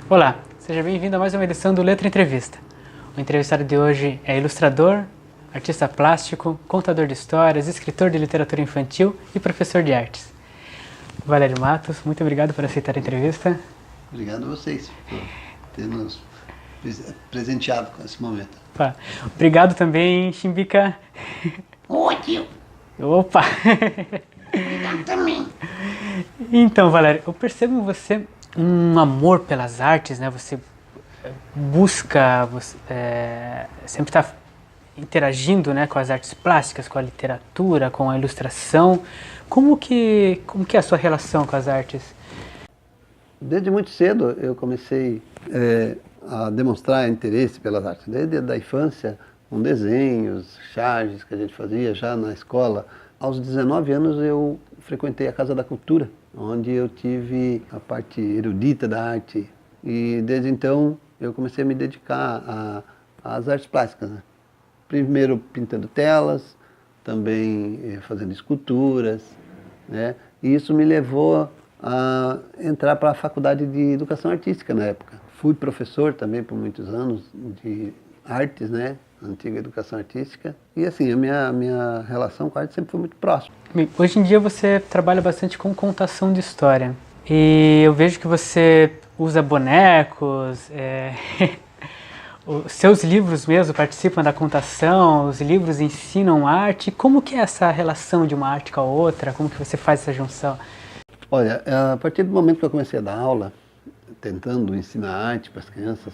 Olá, seja bem-vindo a mais uma edição do Letra Entrevista. O entrevistado de hoje é ilustrador, artista plástico, contador de histórias, escritor de literatura infantil e professor de artes. Valério Matos, muito obrigado por aceitar a entrevista. Obrigado a vocês por ter nos presenteado com esse momento. Opa. Obrigado também, Chimbica. Oi, tio. Opa! Obrigado também. Então, Valério, eu percebo em você um amor pelas artes, né? Você busca, sempre está interagindo, né, com as artes plásticas, com a literatura, com a ilustração. Como que é a sua relação com as artes? Desde muito cedo eu comecei a demonstrar interesse pelas artes. Desde a infância, com desenhos, charges que a gente fazia já na escola. Aos 19 anos eu frequentei a Casa da Cultura, onde eu tive a parte erudita da arte. E desde então eu comecei a me dedicar às artes plásticas, né? Primeiro pintando telas, também fazendo esculturas, né? E isso me levou a entrar para a faculdade de educação artística na época. Fui professor também por muitos anos de artes, né? Antiga educação artística. E assim, a minha relação com a arte sempre foi muito próxima. Hoje em dia você trabalha bastante com contação de história. E eu vejo que você usa bonecos, os seus livros mesmo participam da contação, os livros ensinam arte. Como que é essa relação de uma arte com a outra? Como que você faz essa junção? Olha, a partir do momento que eu comecei a dar aula, tentando ensinar arte para as crianças,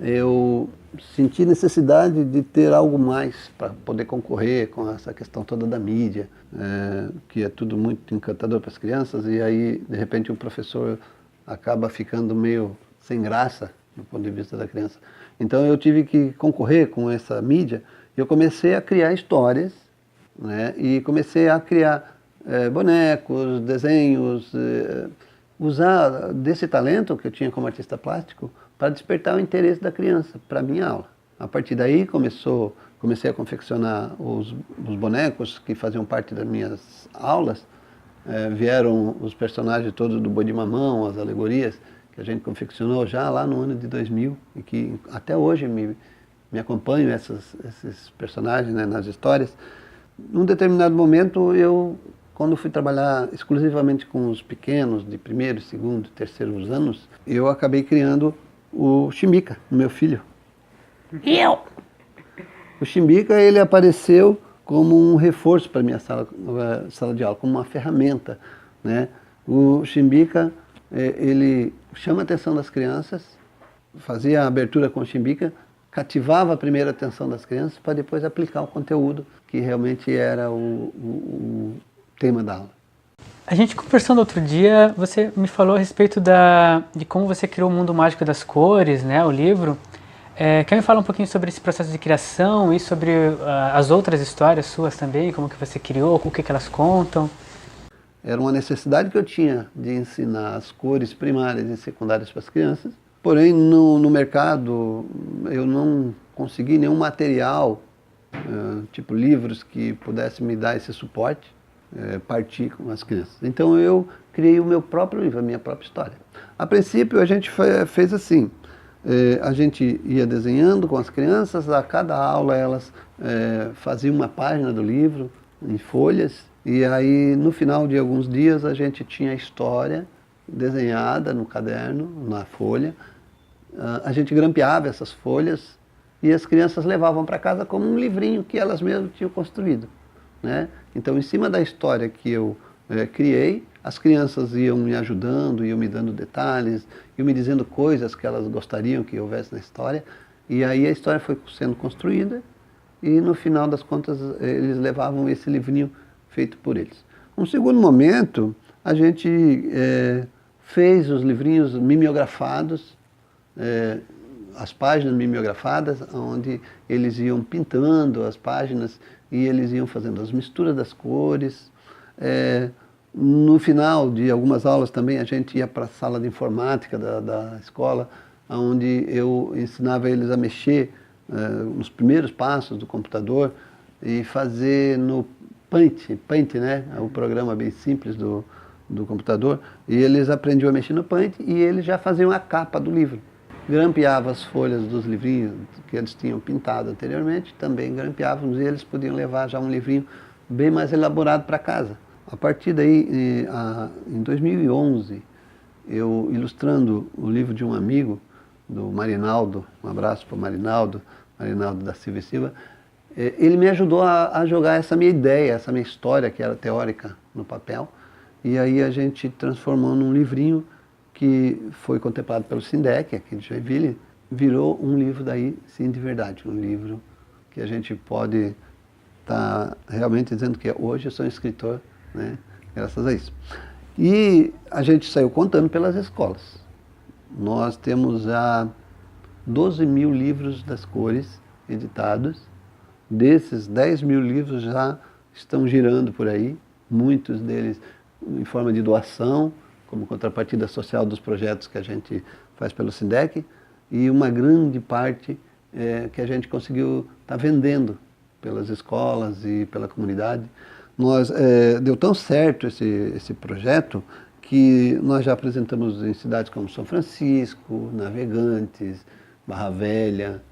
eu senti necessidade de ter algo mais para poder concorrer com essa questão toda da mídia, que é tudo muito encantador para as crianças, e aí, de repente, o professor acaba ficando meio sem graça do ponto de vista da criança. Então eu tive que concorrer com essa mídia e eu comecei a criar histórias, né, e comecei a criar bonecos, desenhos, usar desse talento que eu tinha como artista plástico para despertar o interesse da criança para a minha aula. A partir daí comecei a confeccionar os bonecos que faziam parte das minhas aulas. Vieram os personagens todos do Boi de Mamão, as alegorias que a gente confeccionou já lá no ano de 2000 e que até hoje me acompanham esses personagens, né, nas histórias. Num determinado momento, quando fui trabalhar exclusivamente com os pequenos, de primeiro, segundo, terceiros anos, eu acabei criando o Chimbica, o meu filho. Eu. O Chimbica, ele apareceu como um reforço para a minha sala de aula, como uma ferramenta, né? O Chimbica, ele chama a atenção das crianças, fazia a abertura com o Chimbica, cativava a primeira atenção das crianças para depois aplicar o conteúdo que realmente era o tema da aula. A gente conversando outro dia, você me falou a respeito de como você criou o Mundo Mágico das Cores, né, o livro. Quer me falar um pouquinho sobre esse processo de criação e sobre as outras histórias suas também, como que você criou, o que elas contam? Era uma necessidade que eu tinha de ensinar as cores primárias e secundárias para as crianças, porém no mercado eu não consegui nenhum material, tipo livros que pudesse me dar esse suporte, partir com as crianças. Então eu criei o meu próprio livro, a minha própria história. A princípio a gente fez assim, a gente ia desenhando com as crianças, a cada aula elas faziam uma página do livro em folhas, e aí no final de alguns dias a gente tinha a história desenhada no caderno, na folha, a gente grampeava essas folhas e as crianças levavam para casa como um livrinho que elas mesmas tinham construído, né? Então, em cima da história que eu criei, as crianças iam me ajudando, iam me dando detalhes, iam me dizendo coisas que elas gostariam que houvesse na história, e aí a história foi sendo construída e no final das contas eles levavam esse livrinho feito por eles. Um segundo momento, a gente fez os livrinhos mimeografados, as páginas mimeografadas, onde eles iam pintando as páginas e eles iam fazendo as misturas das cores. No final de algumas aulas também a gente ia para a sala de informática da escola, onde eu ensinava eles a mexer nos primeiros passos do computador e fazer no Paint, né? O programa bem simples do computador, e eles aprendiam a mexer no Paint e eles já faziam a capa do livro. Grampeavam as folhas dos livrinhos que eles tinham pintado anteriormente, também grampeávamos, e eles podiam levar já um livrinho bem mais elaborado para casa. A partir daí, em 2011, eu ilustrando o livro de um amigo, do Marinaldo, um abraço para o Marinaldo da Silva e Silva, ele me ajudou a jogar essa minha ideia, essa minha história, que era teórica, no papel, e aí a gente transformou num livrinho que foi contemplado pelo Sindec, aqui de Joinville, virou um livro daí, sim, de verdade, um livro que a gente pode estar realmente dizendo que hoje eu sou um escritor, né, graças a isso. E a gente saiu contando pelas escolas. Nós temos já 12 mil livros das cores editados. Desses, 10 mil livros já estão girando por aí, muitos deles em forma de doação, como contrapartida social dos projetos que a gente faz pelo Sindec, e uma grande parte que a gente conseguiu estar vendendo pelas escolas e pela comunidade. Deu tão certo esse projeto que nós já apresentamos em cidades como São Francisco, Navegantes, Barra Velha,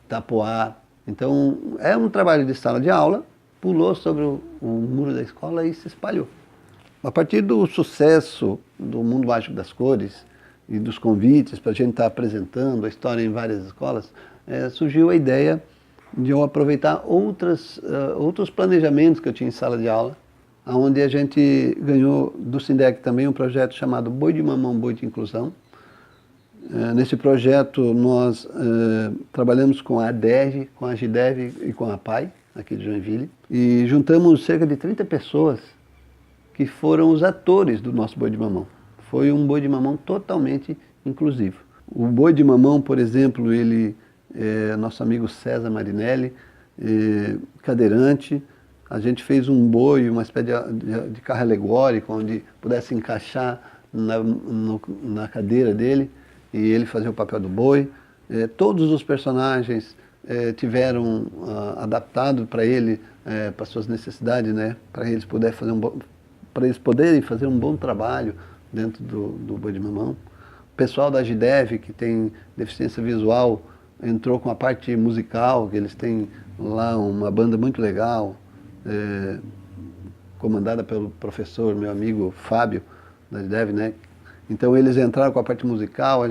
Itapoá. Então, é um trabalho de sala de aula, pulou sobre o muro da escola e se espalhou. A partir do sucesso do Mundo Mágico das Cores e dos convites para a gente estar apresentando a história em várias escolas, surgiu a ideia de eu aproveitar outros planejamentos que eu tinha em sala de aula, onde a gente ganhou do Sindec também um projeto chamado Boi de Mamão, Boi de Inclusão. Nesse projeto nós trabalhamos com a ADERJ, com a GIDEV e com a PAI, aqui de Joinville, e juntamos cerca de 30 pessoas que foram os atores do nosso Boi de Mamão. Foi um Boi de Mamão totalmente inclusivo. O Boi de Mamão, por exemplo, nosso amigo César Marinelli, cadeirante, a gente fez um boi, uma espécie de carro alegórico, onde pudesse encaixar na cadeira dele, e ele fazia o papel do boi. Todos os personagens tiveram adaptado para ele, para suas necessidades, né, para eles poderem fazer um bom trabalho dentro do Boi de Mamão. O pessoal da GIDEV, que tem deficiência visual, entrou com a parte musical, que eles têm lá uma banda muito legal, comandada pelo professor, meu amigo Fábio, da GIDEV, né? Então eles entraram com a parte musical,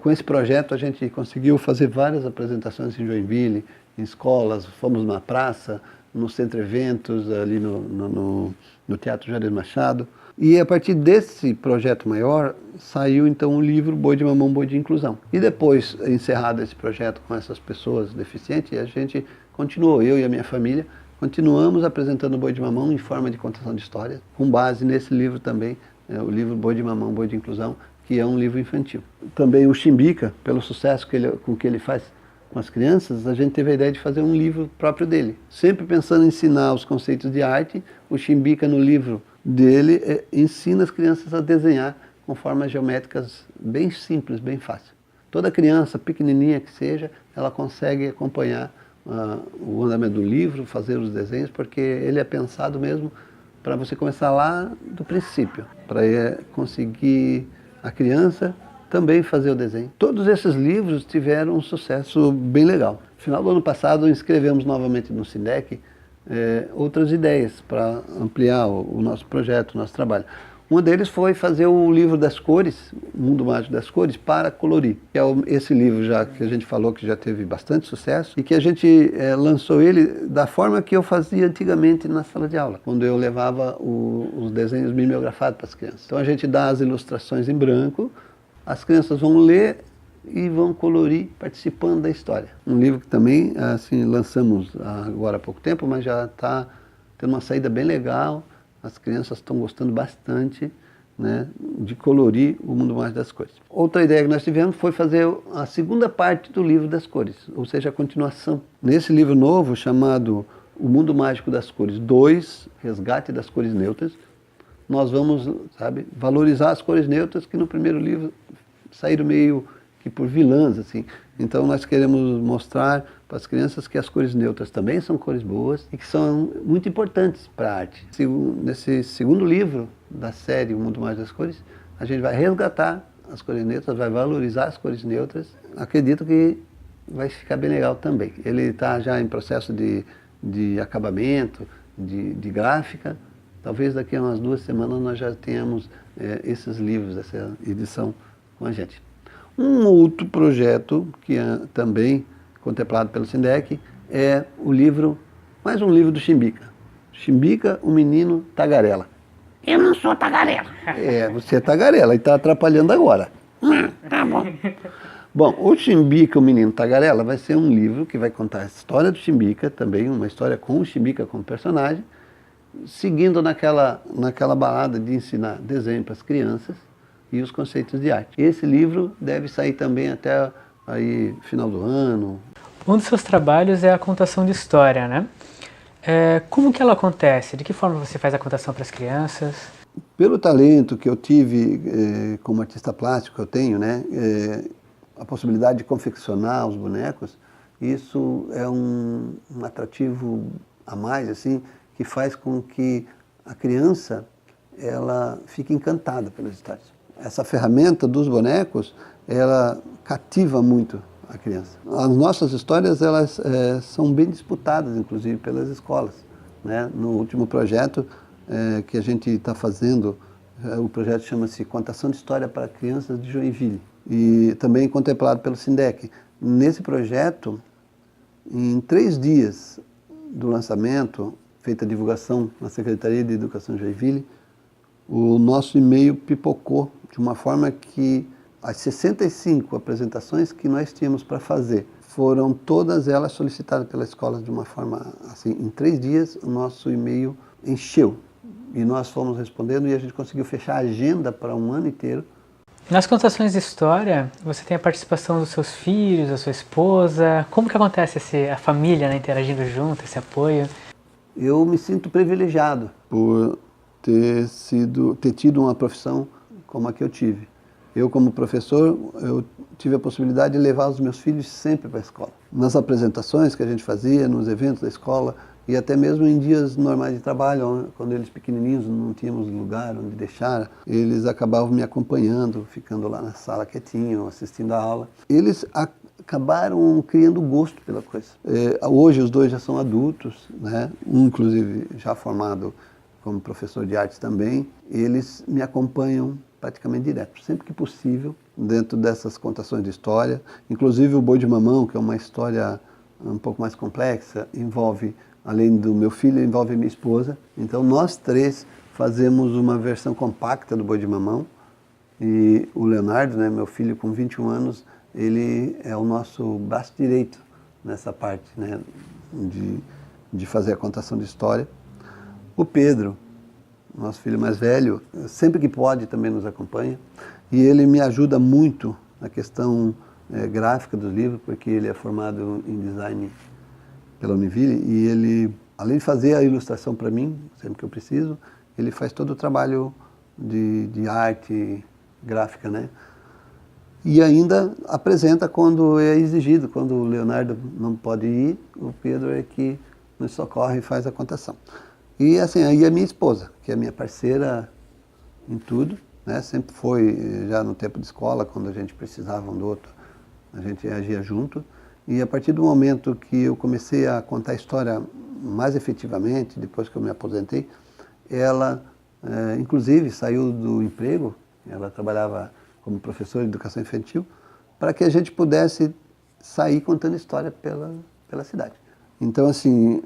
com esse projeto a gente conseguiu fazer várias apresentações em Joinville, em escolas, fomos na praça, no Centro Eventos, ali no Teatro Juarez Machado. E a partir desse projeto maior, saiu então o livro Boi de Mamão, Boi de Inclusão. E depois, encerrado esse projeto com essas pessoas deficientes, a gente continuou, eu e a minha família, continuamos apresentando o Boi de Mamão em forma de contação de histórias, com base nesse livro também, o livro Boi de Mamão, Boi de Inclusão, que é um livro infantil. Também o Chimbica, pelo sucesso com que ele faz com as crianças, a gente teve a ideia de fazer um livro próprio dele. Sempre pensando em ensinar os conceitos de arte, o Chimbica, no livro dele, ensina as crianças a desenhar com formas geométricas bem simples, bem fácil. Toda criança, pequenininha que seja, ela consegue acompanhar o andamento do livro, fazer os desenhos, porque ele é pensado mesmo para você começar lá do princípio, para conseguir a criança também fazer o desenho. Todos esses livros tiveram um sucesso bem legal. No final do ano passado, inscrevemos novamente no Sindec outras ideias para ampliar o nosso projeto, o nosso trabalho. Um deles foi fazer o livro das cores, o Mundo Mágico das Cores, para colorir. Que é esse livro já que a gente falou que já teve bastante sucesso e que a gente lançou ele da forma que eu fazia antigamente na sala de aula, quando eu levava os desenhos mimeografados para as crianças. Então a gente dá as ilustrações em branco, as crianças vão ler e vão colorir participando da história. Um livro que também assim, lançamos agora há pouco tempo, mas já está tendo uma saída bem legal. As crianças estão gostando bastante, né, de colorir o Mundo Mágico das Cores. Outra ideia que nós tivemos foi fazer a segunda parte do livro das cores, ou seja, a continuação. Nesse livro novo, chamado O Mundo Mágico das Cores 2, Resgate das Cores Neutras, nós vamos, valorizar as cores neutras que no primeiro livro saíram meio que por vilãs, assim. Então nós queremos mostrar, para as crianças que as cores neutras também são cores boas e que são muito importantes para a arte. Nesse segundo livro da série O Mundo Mais das Cores, a gente vai resgatar as cores neutras, vai valorizar as cores neutras. Acredito que vai ficar bem legal também. Ele está já em processo de acabamento, de gráfica. Talvez daqui a umas 2 semanas nós já tenhamos esses livros, essa edição com a gente. Um outro projeto que é também contemplado pelo SINDEC é o livro, mais um livro do Chimbica. Chimbica, o menino tagarela. Eu não sou tagarela. Você é tagarela e está atrapalhando agora. Tá bom. Bom, o Chimbica, o menino tagarela, vai ser um livro que vai contar a história do Chimbica, também uma história com o Chimbica como personagem, seguindo naquela balada de ensinar desenho para as crianças e os conceitos de arte. Esse livro deve sair também até aí final do ano. Um dos seus trabalhos é a contação de história, né? Como que ela acontece? De que forma você faz a contação para as crianças? Pelo talento que eu tive como artista plástico, eu tenho, né? A possibilidade de confeccionar os bonecos, isso é um atrativo a mais, assim, que faz com que a criança ela fique encantada pelas histórias. Essa ferramenta dos bonecos, ela cativa muito a criança. As nossas histórias, elas são bem disputadas, inclusive, pelas escolas, né? No último projeto que a gente está fazendo, o projeto chama-se Contação de História para Crianças de Joinville, e também contemplado pelo SINDEC. Nesse projeto, em 3 dias do lançamento, feita a divulgação na Secretaria de Educação de Joinville, o nosso e-mail pipocou de uma forma que as 65 apresentações que nós tínhamos para fazer foram todas elas solicitadas pela escola de uma forma assim. Em 3 dias o nosso e-mail encheu e nós fomos respondendo e a gente conseguiu fechar a agenda para um ano inteiro. Nas contações de história, você tem a participação dos seus filhos, da sua esposa. Como que acontece a família, né, interagindo junto, esse apoio? Eu me sinto privilegiado por ter tido uma profissão como a que eu tive. Eu, como professor, eu tive a possibilidade de levar os meus filhos sempre para a escola. Nas apresentações que a gente fazia, nos eventos da escola, e até mesmo em dias normais de trabalho, quando eles pequenininhos não tínhamos lugar onde deixar, eles acabavam me acompanhando, ficando lá na sala quietinho, assistindo a aula. Eles acabaram criando gosto pela coisa. Hoje os 2 já são adultos, né? Um inclusive já formado como professor de artes também. Eles me acompanham praticamente direto, sempre que possível, dentro dessas contações de história. Inclusive o Boi de Mamão, que é uma história um pouco mais complexa, envolve, além do meu filho, envolve minha esposa. Então nós 3 fazemos uma versão compacta do Boi de Mamão. E o Leonardo, né, meu filho com 21 anos, ele é o nosso braço direito nessa parte, né, de fazer a contação de história. O Pedro, nosso filho mais velho, sempre que pode também nos acompanha. E ele me ajuda muito na questão gráfica dos livros, porque ele é formado em design pela Univille. E ele, além de fazer a ilustração para mim, sempre que eu preciso, ele faz todo o trabalho de arte gráfica, né? E ainda apresenta quando é exigido. Quando o Leonardo não pode ir, o Pedro é que nos socorre e faz a contação. E assim, aí a minha esposa, que é minha parceira em tudo, né? Sempre foi, já no tempo de escola, quando a gente precisava um do outro, a gente agia junto. E a partir do momento que eu comecei a contar a história mais efetivamente, depois que eu me aposentei, ela, inclusive, saiu do emprego, ela trabalhava como professora de educação infantil, para que a gente pudesse sair contando história pela cidade. Então, assim,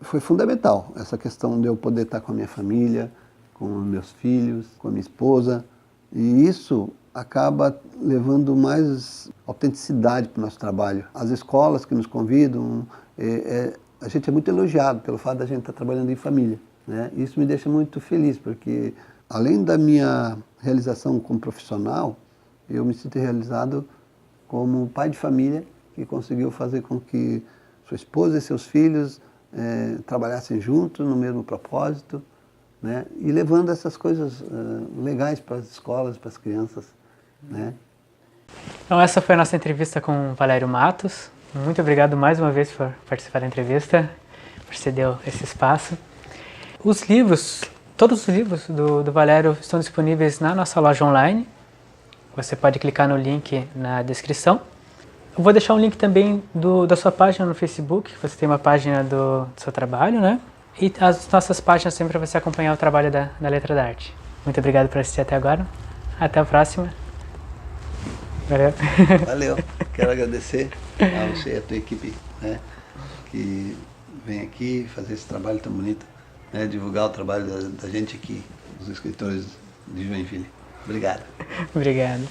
foi fundamental essa questão de eu poder estar com a minha família, com os meus filhos, com a minha esposa, e isso acaba levando mais autenticidade para o nosso trabalho. As escolas que nos convidam, a gente é muito elogiado pelo fato de a gente estar trabalhando em família, né? Isso me deixa muito feliz, porque além da minha realização como profissional, eu me sinto realizado como pai de família que conseguiu fazer com que sua esposa e seus filhos trabalhassem juntos no mesmo propósito, né? E levando essas coisas legais para as escolas, para as crianças, né? Então essa foi a nossa entrevista com Valério Matos. Muito obrigado mais uma vez por participar da entrevista, por ceder esse espaço. Os livros, todos os livros do Valério estão disponíveis na nossa loja online. Você pode clicar no link na descrição. Eu vou deixar um link também da sua página no Facebook. Você tem uma página do seu trabalho, né? E as nossas páginas sempre para você acompanhar o trabalho da Letra da Arte. Muito obrigado por assistir até agora. Até a próxima. Valeu. Valeu. Quero agradecer a você e a tua equipe, né, que vem aqui fazer esse trabalho tão bonito, né, divulgar o trabalho da gente aqui, os escritores de Joinville. Obrigado. Obrigado.